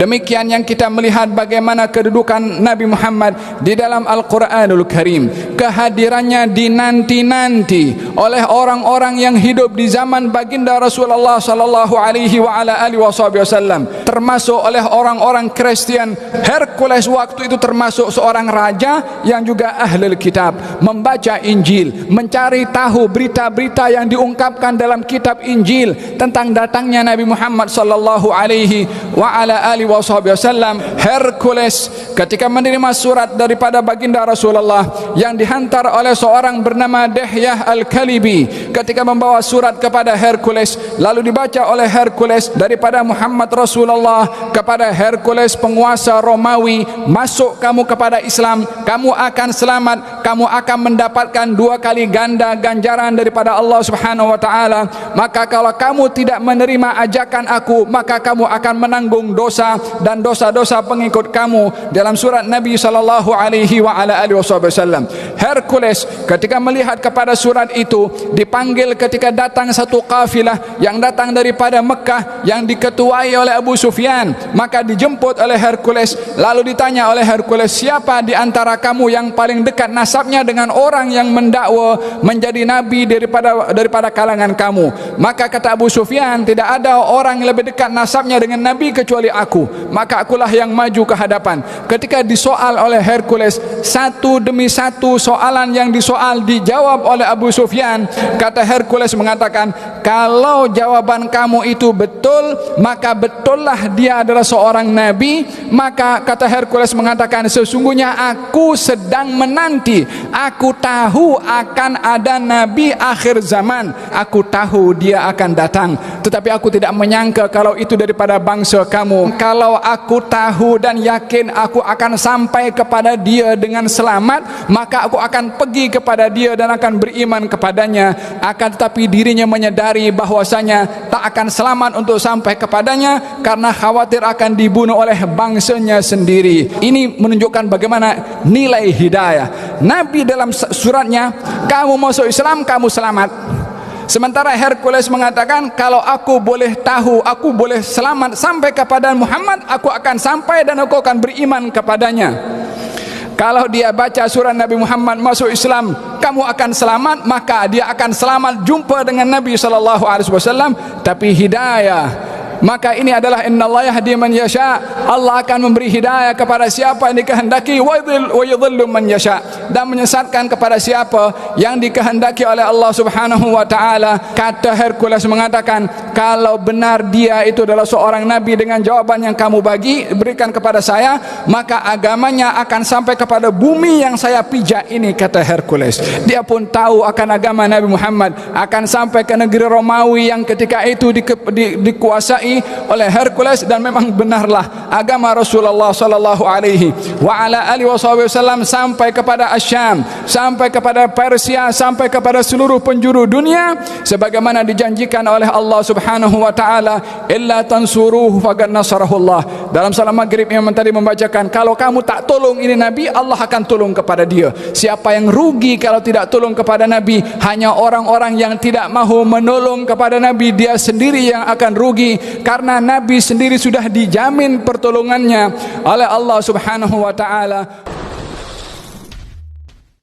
Demikian yang kita melihat bagaimana kedudukan Nabi Muhammad di dalam Al-Quranul Karim. Kehadirannya dinanti-nanti oleh orang-orang yang hidup di zaman baginda Rasulullah sallallahu alaihi wa ala alihi wasallam, termasuk oleh orang-orang Kristen. Hercules waktu itu termasuk seorang raja yang juga ahlul kitab, membaca Injil, mencari tahu berita-berita yang diungkapkan dalam kitab Injil tentang datangnya Nabi Muhammad sallallahu alaihi wa ala alihi wasallam. Hercules ketika menerima surat daripada baginda Rasulullah yang dihantar oleh seorang bernama Dihyah Al-Kalibi, ketika membawa surat kepada Hercules, lalu dibaca oleh Hercules daripada Muhammad Rasulullah kepada Hercules penguasa Romawi, masuk kamu kepada Islam, kamu akan selamat, kamu akan mendapatkan 2 kali ganda ganjaran daripada Allah Subhanahu wa taala. Maka kalau kamu tidak menerima ajakan aku, maka kamu akan menanggung dosa dan dosa-dosa pengikut kamu. Dalam surat Nabi sallallahu alaihi wa ala alihi wasallam. Hercules ketika melihat kepada surat itu dipanggil ketika datang satu kafilah yang datang daripada Mekah yang diketuai oleh Abu Sufyan. Maka dijemput oleh Hercules, lalu ditanya oleh Hercules, siapa di antara kamu yang paling dekat nasabnya dengan orang yang mendakwa menjadi nabi daripada kalangan kamu? Maka kata Abu Sufyan, tidak ada orang yang lebih dekat nasabnya dengan nabi kecuali aku, maka akulah yang maju ke hadapan. Ketika disoal oleh Hercules, satu demi satu soalan yang disoal dijawab oleh Abu Sufyan. Kata Hercules mengatakan, kalau jawaban kamu itu betul, maka betullah dia adalah seorang nabi. Maka kata Hercules mengatakan, sesungguhnya aku sedang menanti, aku tahu akan ada nabi akhir zaman, aku tahu dia akan datang, tetapi aku tidak menyangka kalau itu daripada bangsa kamu. Kalau aku tahu dan yakin aku akan sampai kepada dia dengan selamat, maka aku akan pergi kepada dia dan akan beriman kepadanya. Akan tetapi dirinya menyadari bahwasanya tak akan selamat untuk sampai kepadanya karena khawatir akan dibunuh oleh bangsanya sendiri. Ini menunjukkan bagaimana nilai hidayah. Nabi dalam suratnya, kamu masuk Islam kamu selamat. Sementara Hercules mengatakan, kalau aku boleh tahu, aku boleh selamat sampai kepada Muhammad, aku akan sampai dan aku akan beriman kepadanya. Kalau dia baca surah Nabi Muhammad masuk Islam, kamu akan selamat, maka dia akan selamat jumpa dengan Nabi sallallahu alaihi wasallam. Tapi hidayah, maka ini adalah innallaha yahdi man yasha, Allah akan memberi hidayah kepada siapa yang dikehendaki, wa yudhillu man yasha, dan menyesatkan kepada siapa yang dikehendaki oleh Allah Subhanahu wa taala. Kata Hercules mengatakan, kalau benar dia itu adalah seorang nabi dengan jawaban yang kamu berikan kepada saya, maka agamanya akan sampai kepada bumi yang saya pijak ini. Kata Hercules, dia pun tahu akan agama Nabi Muhammad akan sampai ke negeri Romawi yang ketika itu dikuasai oleh Hercules, dan memang benarlah agama Rasulullah sallallahu alaihi wa ala alihi wasallam sampai kepada Asyam, sampai kepada Persia, sampai kepada seluruh penjuru dunia sebagaimana dijanjikan oleh Allah Subhanahu wa taala, illa tansuruhu faqad nasarahullah. Dalam salat maghrib yang tadi membacakan, kalau kamu tak tolong ini nabi, Allah akan tolong kepada dia. Siapa yang rugi kalau tidak tolong kepada nabi? Hanya orang-orang yang tidak mahu menolong kepada nabi, dia sendiri yang akan rugi, karena nabi sendiri sudah dijamin pertolongannya oleh Allah Subhanahu wa taala.